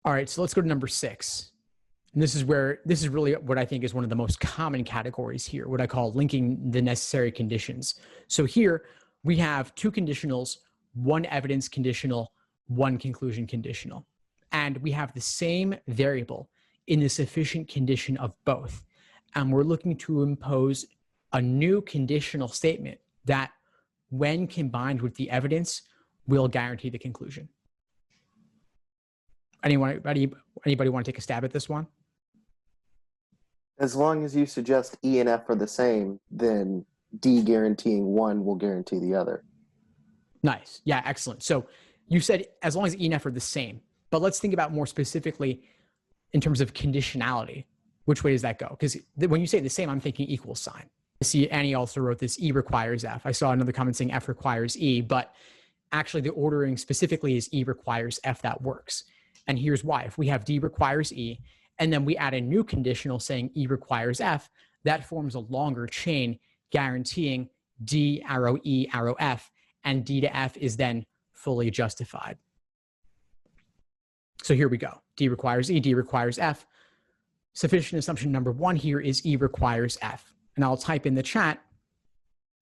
All right, so let's go to number 6. And this is really what I think is one of the most common categories here, what I call linking the necessary conditions. So here we have 2 conditionals, 1 evidence conditional, 1 conclusion conditional. And we have the same variable in the sufficient condition of both. And we're looking to impose a new conditional statement that, when combined with the evidence, will guarantee the conclusion. Anybody want to take a stab at this one? As long as you suggest E and F are the same, then D guaranteeing one will guarantee the other. Nice. Yeah, excellent. So you said as long as E and F are the same, but let's think about more specifically in terms of conditionality. Which way does that go? Because when you say the same, I'm thinking equal sign. I see Annie also wrote this, E requires F. I saw another comment saying F requires E, but actually the ordering specifically is E requires F that works. And here's why. If we have D requires E, and then we add a new conditional saying E requires F, that forms a longer chain guaranteeing D arrow E arrow F, and D to F is then fully justified. So here we go. D requires E, D requires F. Sufficient assumption number 1 here is E requires F. And I'll type in the chat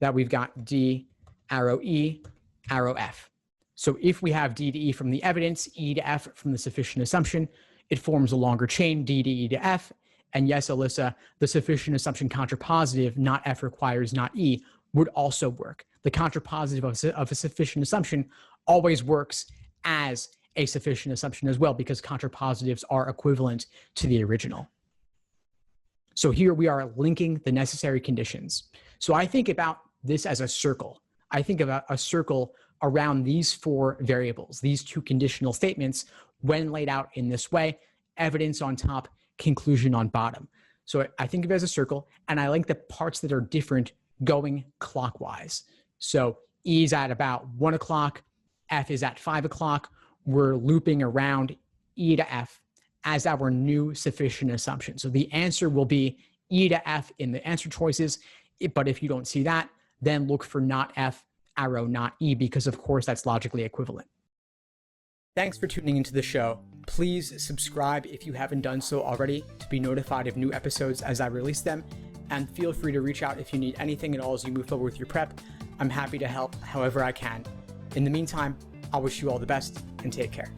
that we've got D arrow E arrow F. So if we have D to E from the evidence, E to F from the sufficient assumption, it forms a longer chain, D to E to F. And yes, Alyssa, the sufficient assumption contrapositive, not F requires, not E, would also work. The contrapositive of a sufficient assumption always works as a sufficient assumption as well, because contrapositives are equivalent to the original. So here we are linking the necessary conditions. So I think about this as a circle. I think about a circle around these 4 variables, these 2 conditional statements, when laid out in this way: evidence on top, conclusion on bottom. So I think of it as a circle, and I link the parts that are different going clockwise. So E is at about 1 o'clock, F is at 5 o'clock. We're looping around E to F as our new sufficient assumption. So the answer will be E to F in the answer choices. But if you don't see that, then look for not F, arrow not E, because of course that's logically equivalent. Thanks for tuning into the show. Please subscribe if you haven't done so already to be notified of new episodes as I release them. And feel free to reach out if you need anything at all as you move forward with your prep. I'm happy to help however I can. In the meantime, I'll wish you all the best and take care.